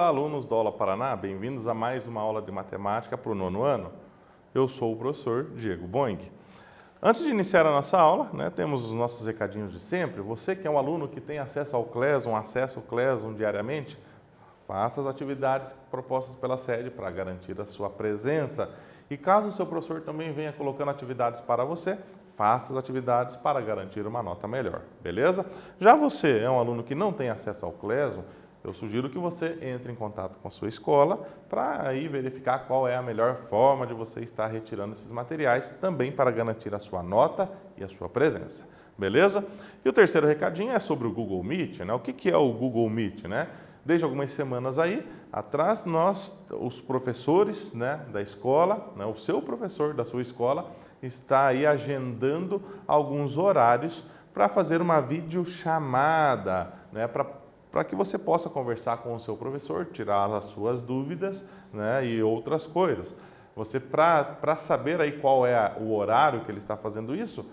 Olá, alunos do Aula Paraná, bem-vindos a mais uma aula de matemática para o 9º ano. Eu sou o professor Diego Boing. Antes de iniciar a nossa aula, temos os nossos recadinhos de sempre. Você que é um aluno que tem acesso ao Classroom diariamente, faça as atividades propostas pela sede para garantir a sua presença. E caso o seu professor também venha colocando atividades para você, faça as atividades para garantir uma nota melhor, beleza? Já você é um aluno que não tem acesso ao Classroom, eu sugiro que você entre em contato com a sua escola para aí verificar qual é a melhor forma de você estar retirando esses materiais, também para garantir a sua nota e a sua presença, beleza? E o terceiro recadinho é sobre o Google Meet, O que é o Google Meet, Desde algumas semanas aí atrás, nós, os professores da escola, o seu professor da sua escola, está aí agendando alguns horários para fazer uma videochamada, para que você possa conversar com o seu professor, tirar as suas dúvidas e outras coisas. Você, para saber aí qual é o horário que ele está fazendo isso,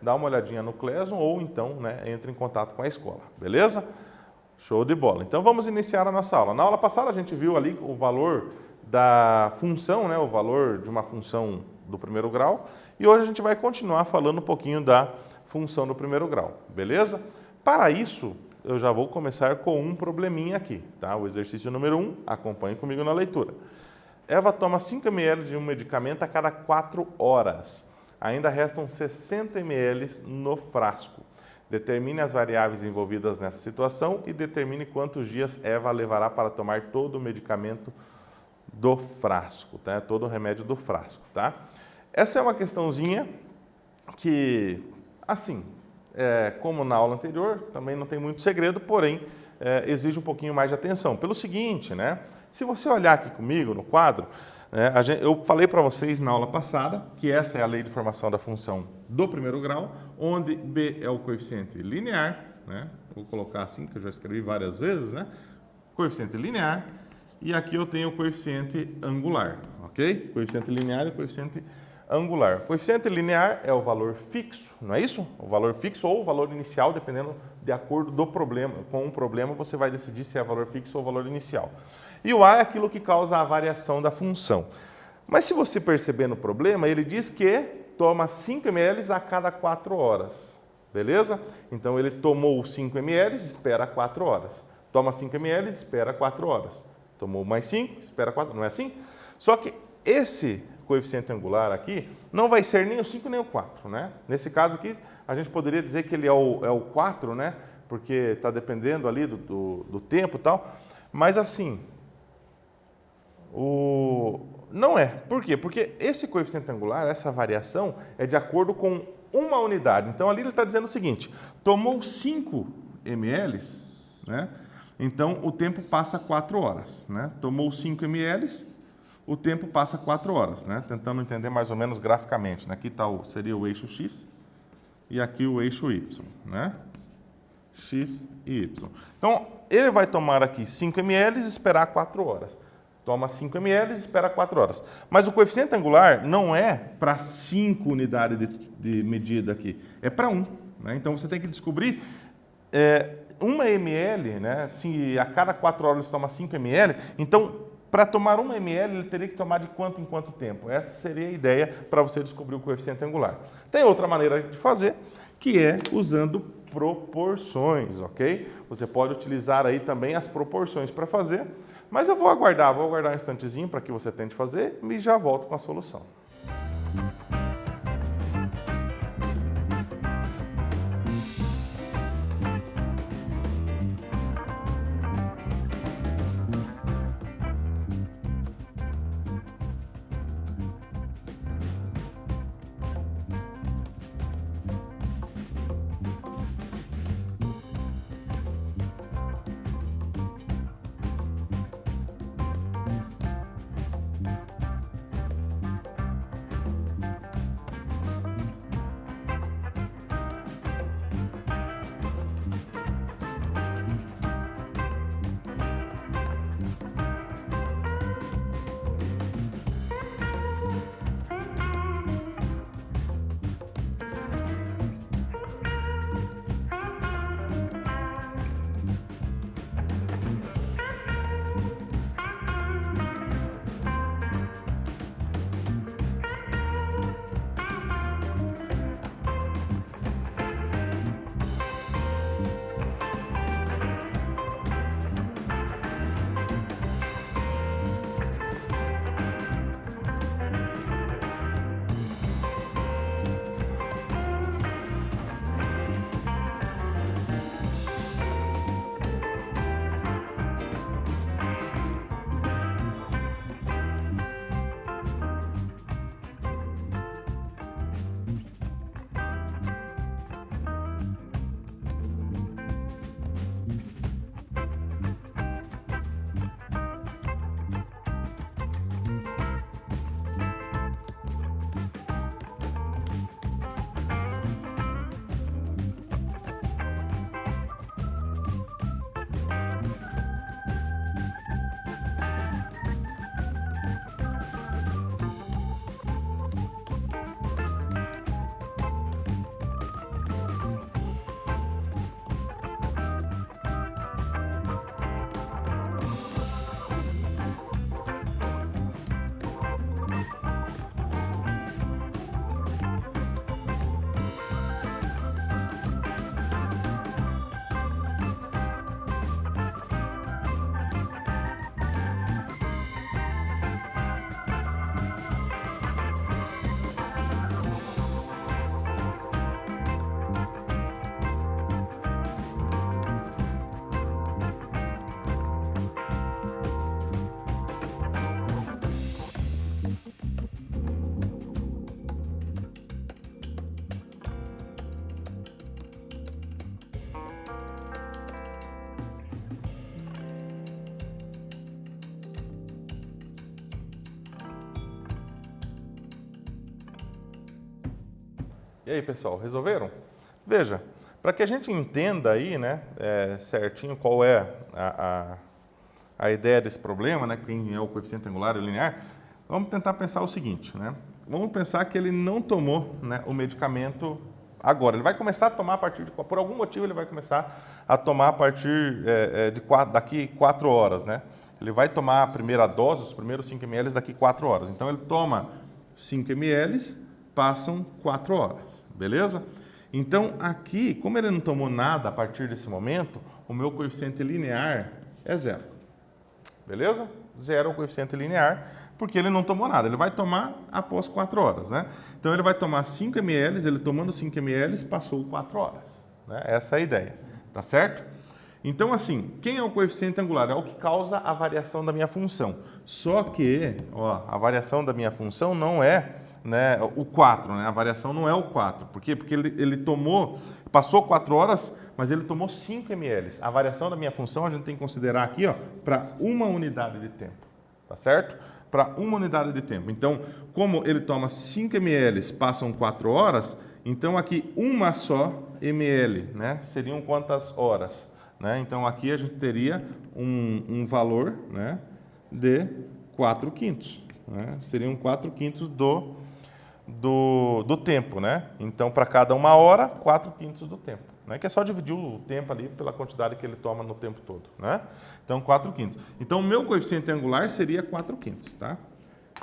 dá uma olhadinha no Classroom ou então entre em contato com a escola, beleza? Show de bola. Então vamos iniciar a nossa aula. Na aula passada a gente viu ali o valor da função, o valor de uma função do primeiro grau, e hoje a gente vai continuar falando um pouquinho da função do primeiro grau, beleza? Para isso, eu já vou começar com um probleminha aqui, tá? O exercício número 1, acompanhe comigo na leitura. Eva toma 5 ml de um medicamento a cada 4 horas. Ainda restam 60 ml no frasco. Determine as variáveis envolvidas nessa situação e determine quantos dias Eva levará para tomar todo o medicamento do frasco, tá? Todo o remédio do frasco, tá? Essa é uma questãozinha que, assim, como na aula anterior, também não tem muito segredo, porém, exige um pouquinho mais de atenção. Pelo seguinte, se você olhar aqui comigo no quadro, eu falei para vocês na aula passada que essa é a lei de formação da função do primeiro grau, onde B é o coeficiente linear, vou colocar assim, que eu já escrevi várias vezes, coeficiente linear, e aqui eu tenho o coeficiente angular, ok? Coeficiente linear e coeficiente angular. Coeficiente linear é o valor fixo, não é isso? O valor fixo ou o valor inicial, dependendo de acordo do problema. Com um problema, você vai decidir se é valor fixo ou valor inicial. E o A é aquilo que causa a variação da função. Mas se você perceber no problema, ele diz que toma 5 ml a cada 4 horas, beleza? Então ele tomou 5 ml, espera 4 horas. Toma 5 ml, espera 4 horas. Tomou mais 5, espera 4, não é assim? Só que esse coeficiente angular aqui não vai ser nem o 5 nem o 4, Nesse caso aqui, a gente poderia dizer que ele é o 4, Porque está dependendo ali do tempo e tal. Mas assim, não é. Por quê? Porque esse coeficiente angular, essa variação, é de acordo com uma unidade. Então, ali ele está dizendo o seguinte, tomou 5 ml, então o tempo passa 4 horas. Tomou 5 ml, o tempo passa 4 horas. Tentando entender mais ou menos graficamente. Aqui seria o eixo X e aqui o eixo Y. X e Y. Então, ele vai tomar aqui 5 ml e esperar 4 horas. Toma 5 ml e espera 4 horas. Mas o coeficiente angular não é para 5 unidades de medida aqui, é para 1. Então, você tem que descobrir 1 ml, se a cada 4 horas ele toma 5 ml, então, para tomar 1 ml, ele teria que tomar de quanto em quanto tempo? Essa seria a ideia para você descobrir o coeficiente angular. Tem outra maneira de fazer, que é usando proporções, ok? Você pode utilizar aí também as proporções para fazer, mas eu vou aguardar um instantezinho para que você tente fazer e já volto com a solução. E aí, pessoal, resolveram? Veja, para que a gente entenda aí, né, certinho qual é a ideia desse problema, né, quem é o coeficiente angular e linear, vamos tentar pensar o seguinte, né? Vamos pensar que ele não tomou, né, o medicamento agora. Ele vai começar a tomar a partir de... Por algum motivo, ele vai começar a tomar a partir daqui 4 horas, né? Ele vai tomar a primeira dose, os primeiros 5 ml daqui 4 horas. Então, ele toma 5 ml, passam 4 horas, beleza? Então, aqui, como ele não tomou nada a partir desse momento, o meu coeficiente linear é 0. Beleza? 0 é o coeficiente linear, porque ele não tomou nada. Ele vai tomar após 4 horas, né? Então, ele vai tomar 5 ml, ele tomando 5 ml, passou 4 horas. Né? Essa é a ideia, tá certo? Então, assim, quem é o coeficiente angular? É o que causa a variação da minha função. Só que, ó, a variação da minha função não é, né, o 4, né? A variação não é o 4. Por quê? Porque ele passou 4 horas, mas ele tomou 5 ml. A variação da minha função a gente tem que considerar aqui, ó, para uma unidade de tempo, tá certo? Para uma unidade de tempo. Então, como ele toma 5 ml, passam 4 horas, então aqui uma só ml, né? Seriam quantas horas? Né? Então, aqui a gente teria um valor, né, de 4/5. Né? Seriam 4/5 do tempo. Né? Então, para cada 1 hora, 4/5 do tempo. Né? Que é só dividir o tempo ali pela quantidade que ele toma no tempo todo. Né? Então, 4/5. Então, o meu coeficiente angular seria 4/5. Tá?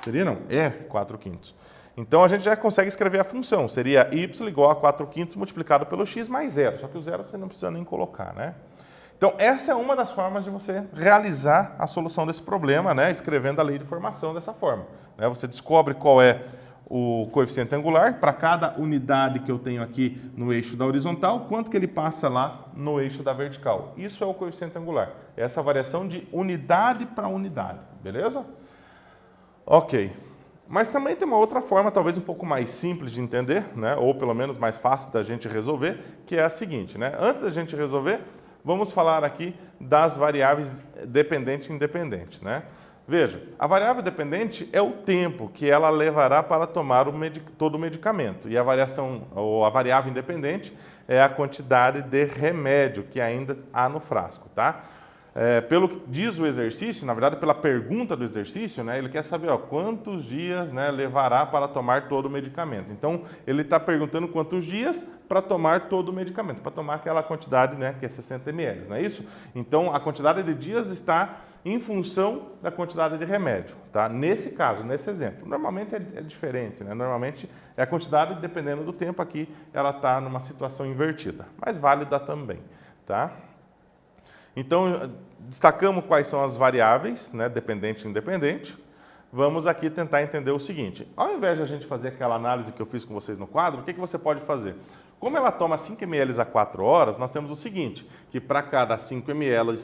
Seria não? É 4/5. Então, a gente já consegue escrever a função. Seria y igual a 4/5 multiplicado pelo x mais 0. Só que o 0 você não precisa nem colocar, né? Então, essa é uma das formas de você realizar a solução desse problema, né? Escrevendo a lei de formação dessa forma. Né? Você descobre qual é o coeficiente angular para cada unidade que eu tenho aqui no eixo da horizontal, quanto que ele passa lá no eixo da vertical. Isso é o coeficiente angular. Essa variação de unidade para unidade, beleza? Ok. Mas também tem uma outra forma, talvez um pouco mais simples de entender, né? Ou pelo menos mais fácil da gente resolver, que é a seguinte, né? Antes da gente resolver, vamos falar aqui das variáveis dependente e independente, né? Veja, a variável dependente é o tempo que ela levará para tomar todo o medicamento. E a variável independente é a quantidade de remédio que ainda há no frasco, tá? Pelo que diz o exercício, na verdade, pela pergunta do exercício, né, ele quer saber, ó, quantos dias, né, levará para tomar todo o medicamento. Então, ele está perguntando quantos dias para tomar todo o medicamento, para tomar aquela quantidade, né, que é 60 ml, não é isso? Então, a quantidade de dias está em função da quantidade de remédio, tá? Nesse caso, nesse exemplo. Normalmente é diferente, né? Normalmente é a quantidade, dependendo do tempo aqui, ela está numa situação invertida, mas válida também, tá? Então, destacamos quais são as variáveis, né, dependente e independente. Vamos aqui tentar entender o seguinte. Ao invés de a gente fazer aquela análise que eu fiz com vocês no quadro, o que você pode fazer? Como ela toma 5 ml a 4 horas, nós temos o seguinte, que para cada 5 ml,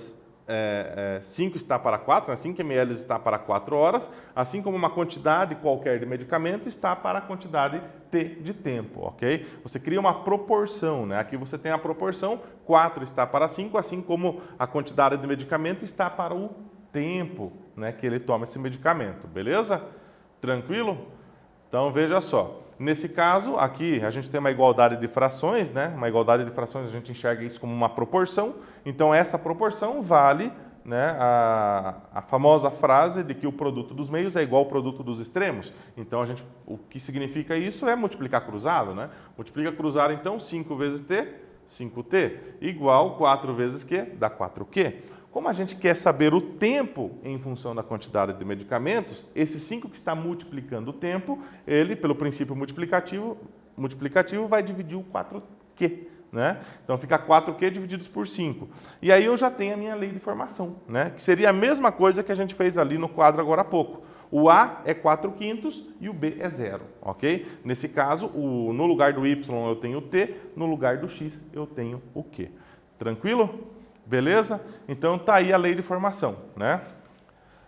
5 está para 4, né, 5 ml está para 4 horas, assim como uma quantidade qualquer de medicamento está para a quantidade T de tempo, ok? Você cria uma proporção, né? Aqui você tem a proporção, 4 está para 5, assim como a quantidade de medicamento está para o tempo, né, que ele toma esse medicamento, beleza? Tranquilo? Então, veja só. Nesse caso, aqui a gente tem uma igualdade de frações, né? Uma igualdade de frações, a gente enxerga isso como uma proporção. Então, essa proporção vale, né, a famosa frase de que o produto dos meios é igual ao produto dos extremos. Então, o que significa isso é multiplicar cruzado, né? Multiplica cruzado, então, 5 vezes T, 5T, igual 4 vezes Q, dá 4Q. Como a gente quer saber o tempo em função da quantidade de medicamentos, esse 5 que está multiplicando o tempo, ele, pelo princípio multiplicativo vai dividir o 4Q. Né? Então, fica 4Q divididos por 5. E aí eu já tenho a minha lei de formação, né? Que seria a mesma coisa que a gente fez ali no quadro agora há pouco. O A é 4/5 e o B é 0, ok? Nesse caso, no lugar do Y eu tenho o T, no lugar do X eu tenho o Q. Tranquilo? Beleza? Então, está aí a lei de formação, né?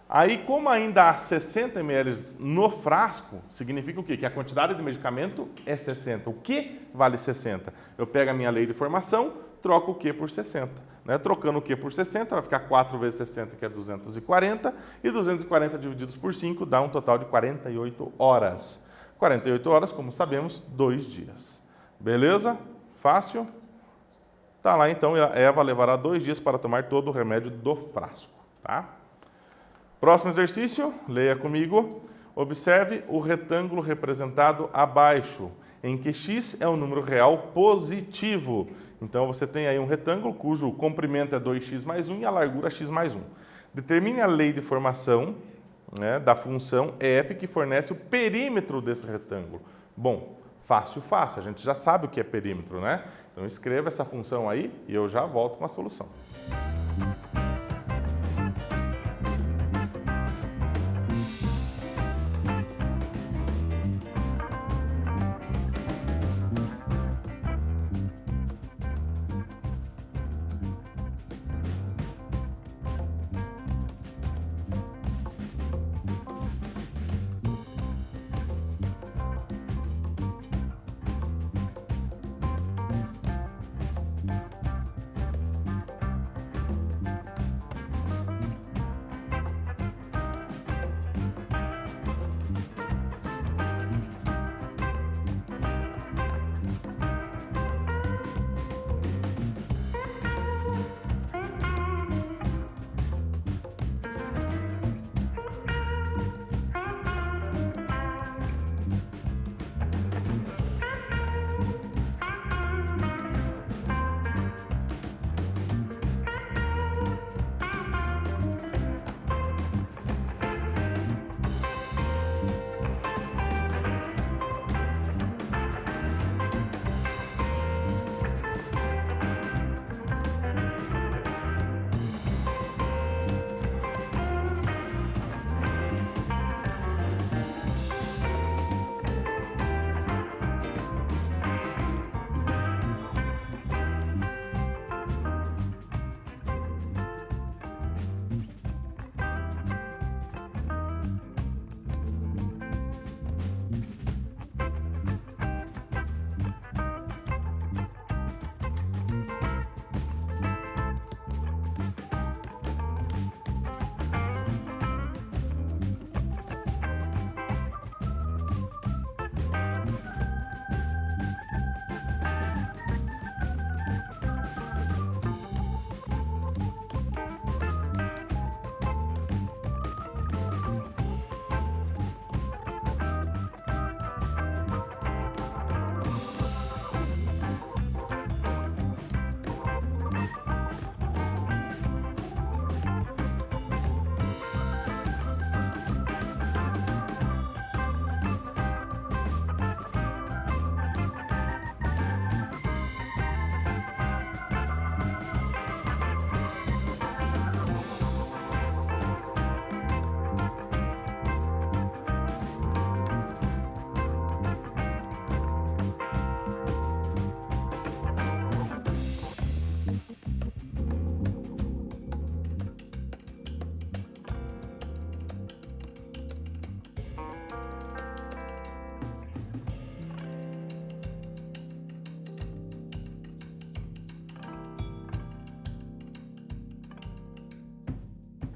Aí, como ainda há 60 ml no frasco, significa o quê? Que a quantidade de medicamento é 60. O Q vale 60. Eu pego a minha lei de formação, troco o Q por 60. Né? Trocando o Q por 60, vai ficar 4 vezes 60, que é 240. E 240 divididos por 5 dá um total de 48 horas. 48 horas, como sabemos, 2 dias. Beleza? Fácil? Tá lá então, Eva levará 2 dias para tomar todo o remédio do frasco, tá? Próximo exercício, leia comigo. Observe o retângulo representado abaixo, em que x é o número real positivo. Então, você tem aí um retângulo cujo comprimento é 2x mais 1 e a largura x mais 1. Determine a lei de formação, né, da função f que fornece o perímetro desse retângulo. Bom, fácil, fácil. A gente já sabe o que é perímetro, né? Então, escreva essa função aí e eu já volto com a solução.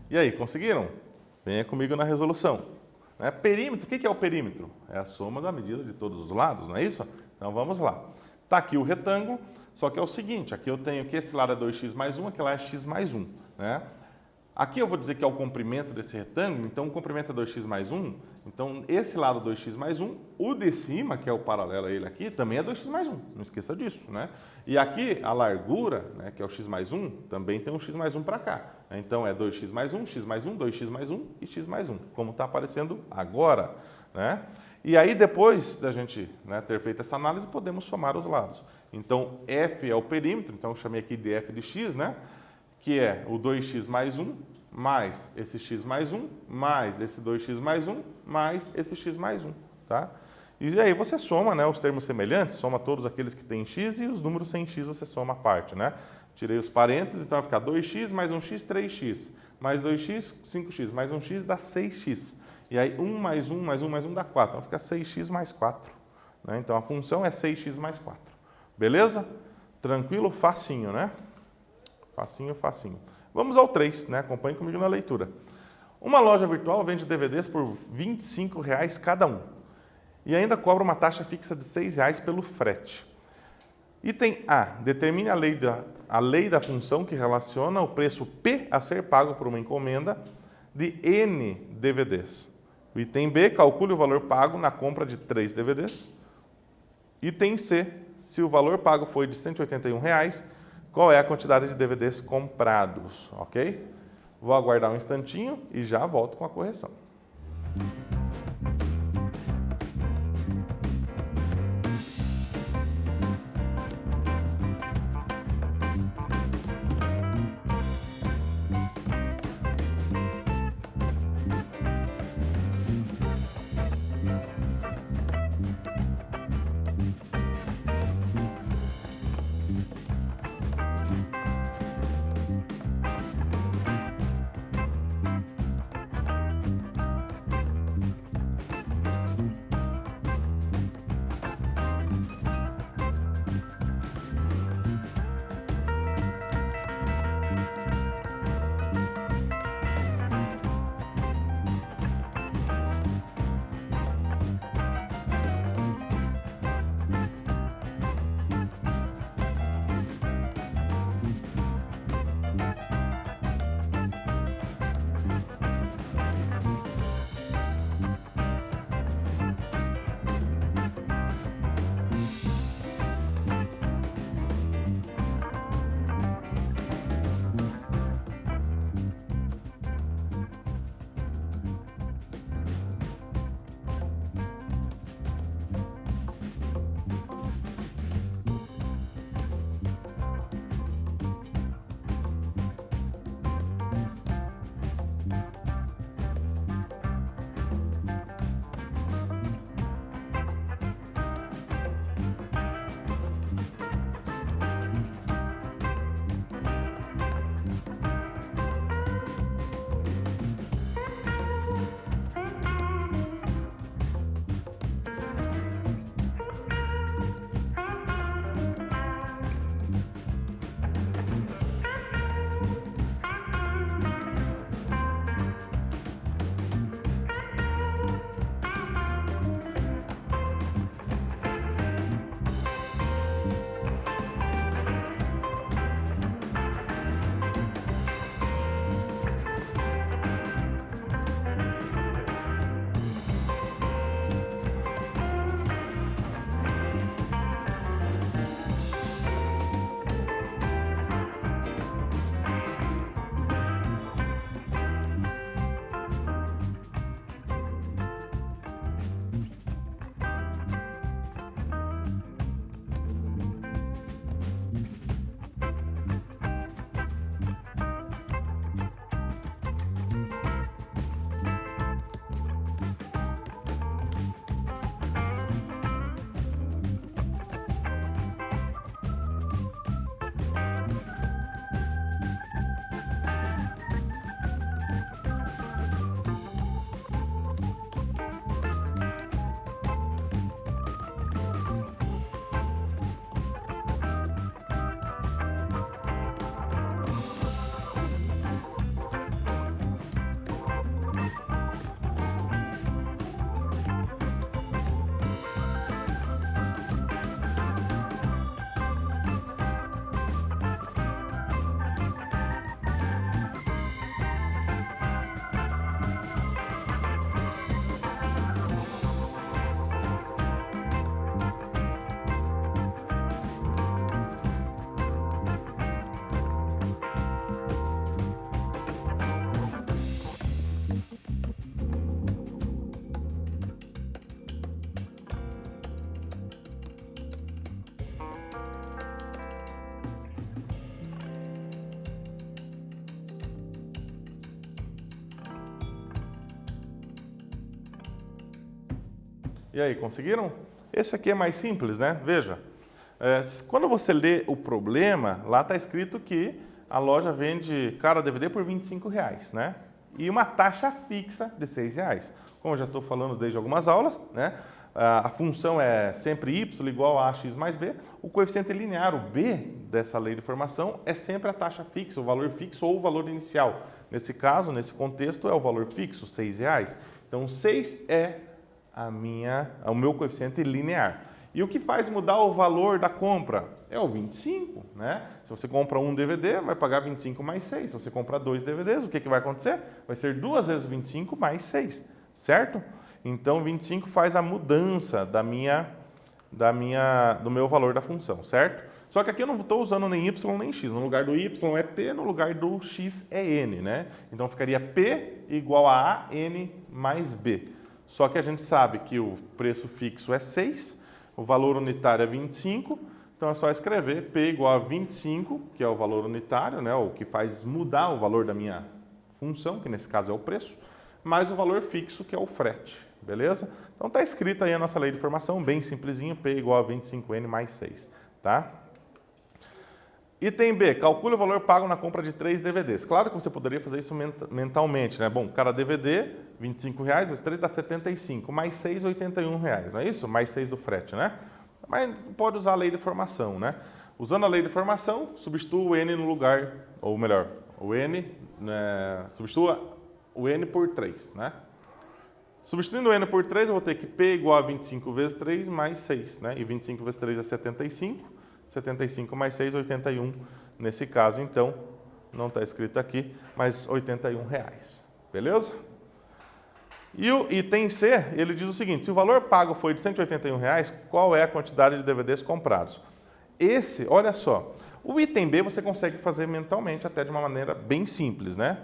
E aí, conseguiram? Venha comigo na resolução. Né? Perímetro, o que é o perímetro? É a soma da medida de todos os lados, não é isso? Então vamos lá. Está aqui o retângulo, só que é o seguinte, aqui eu tenho que esse lado é 2x mais 1, aqui lá é x mais 1. Né? Aqui eu vou dizer que é o comprimento desse retângulo, então o comprimento é 2x mais 1, então esse lado 2x mais 1, o de cima, que é o paralelo a ele aqui, também é 2x mais 1, não esqueça disso, né? E aqui a largura, né, que é o x mais 1, também tem um x mais 1 para cá. Então é 2x mais 1, x mais 1, 2x mais 1 e x mais 1, como está aparecendo agora, né? E aí depois da gente, né, ter feito essa análise, podemos somar os lados. Então f é o perímetro, então eu chamei aqui de f de x, né? Que é o 2x mais 1, mais esse x mais 1, mais esse 2x mais 1, mais esse x mais 1, tá? E aí você soma, né, os termos semelhantes, soma todos aqueles que têm x e os números sem x você soma a parte, né? Tirei os parênteses, então vai ficar 2x mais 1x, 3x, mais 2x, 5x, mais 1x dá 6x. E aí 1 mais 1 mais 1 mais 1 dá 4, então fica 6x mais 4. Né? Então a função é 6x mais 4. Beleza? Tranquilo? Facinho, né? Facinho, facinho. Vamos ao 3, né? Acompanhe comigo na leitura. Uma loja virtual vende DVDs por R$ 25 cada um e ainda cobra uma taxa fixa de R$ 6 pelo frete. Item A, determine a lei da função que relaciona o preço P a ser pago por uma encomenda de N DVDs. O item B, calcule o valor pago na compra de 3 DVDs. Item C, se o valor pago foi de R$ 181, qual é a quantidade de DVDs comprados, ok? Vou aguardar um instantinho e já volto com a correção. E aí, conseguiram? Esse aqui é mais simples, né? Veja, quando você lê o problema, lá está escrito que a loja vende cada DVD por R$ 25, né? E uma taxa fixa de R$ 6. Como eu já estou falando desde algumas aulas, né? A função é sempre y igual a x mais b. O coeficiente linear, o b dessa lei de formação, é sempre a taxa fixa, o valor fixo ou o valor inicial. Nesse caso, nesse contexto, é o valor fixo, R$ 6. Então, 6 é o meu coeficiente linear. E o que faz mudar o valor da compra? É o 25, né? Se você compra um DVD, vai pagar 25 mais 6. Se você compra 2 DVDs, o que vai acontecer? Vai ser 2 vezes 25 mais 6, certo? Então, 25 faz a mudança do meu valor da função, certo? Só que aqui eu não estou usando nem y nem x. No lugar do y é p, no lugar do x é n, né? Então, ficaria p igual a n mais b. Só que a gente sabe que o preço fixo é 6, o valor unitário é 25, então é só escrever P igual a 25, que é o valor unitário, né, o que faz mudar o valor da minha função, que nesse caso é o preço, mais o valor fixo, que é o frete, beleza? Então está escrita aí a nossa lei de formação, bem simplesinho, P igual a 25N mais 6, tá? Item B, calcule o valor pago na compra de 3 DVDs. Claro que você poderia fazer isso mentalmente, né? Bom, cada DVD, R$ 25, vezes 3 dá 75, mais 6, R$ 81, não é isso? Mais 6 do frete, né? Mas pode usar a lei de formação, né? Usando a lei de formação, substitua o N no lugar, ou melhor, o N, substitua o N por 3, né? Substituindo o N por 3, eu vou ter que P igual a 25 vezes 3 mais 6, né? E 25 vezes 3 é 75. 75 mais 6, 81. Nesse caso, então, não está escrito aqui, mas R$ 81, beleza? E o item C, ele diz o seguinte, se o valor pago foi de R$ 181, qual é a quantidade de DVDs comprados? Esse, olha só, o item B você consegue fazer mentalmente, até de uma maneira bem simples, né?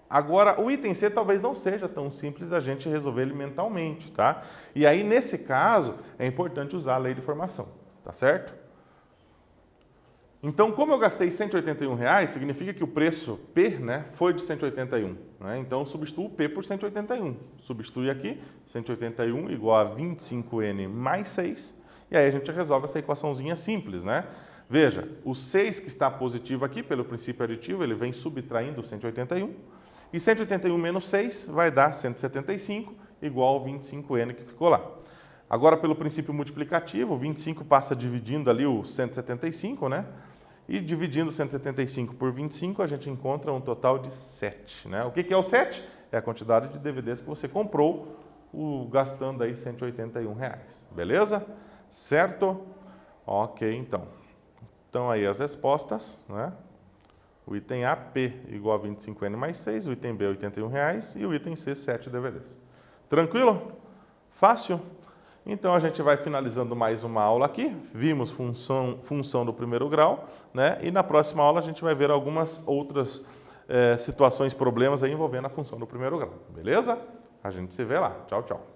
Agora, o item C talvez não seja tão simples a gente resolver ele mentalmente, tá? E aí, nesse caso, é importante usar a lei de formação, tá certo? Então, como eu gastei R$ 181, significa que o preço P, né, foi de 181. Né? Então, eu substituo o P por 181. Substitui aqui, 181 igual a 25N mais 6. E aí a gente resolve essa equaçãozinha simples, né? Veja, o 6 que está positivo aqui, pelo princípio aditivo, ele vem subtraindo o 181. E 181 menos 6 vai dar 175, igual ao 25N que ficou lá. Agora, pelo princípio multiplicativo, o 25 passa dividindo ali o 175, né? E dividindo 175 por 25, a gente encontra um total de 7. Né? O que é o 7? É a quantidade de DVDs que você comprou, gastando aí R$ 181. Beleza? Certo? Ok, então. Então, aí as respostas. Né? O item A, P, igual a 25N mais 6. O item B, R$ 81. E o item C, 7 DVDs. Tranquilo? Fácil? Então, a gente vai finalizando mais uma aula aqui. Vimos função do primeiro grau, né? E na próxima aula a gente vai ver algumas outras situações, problemas aí envolvendo a função do primeiro grau. Beleza? A gente se vê lá. Tchau, tchau.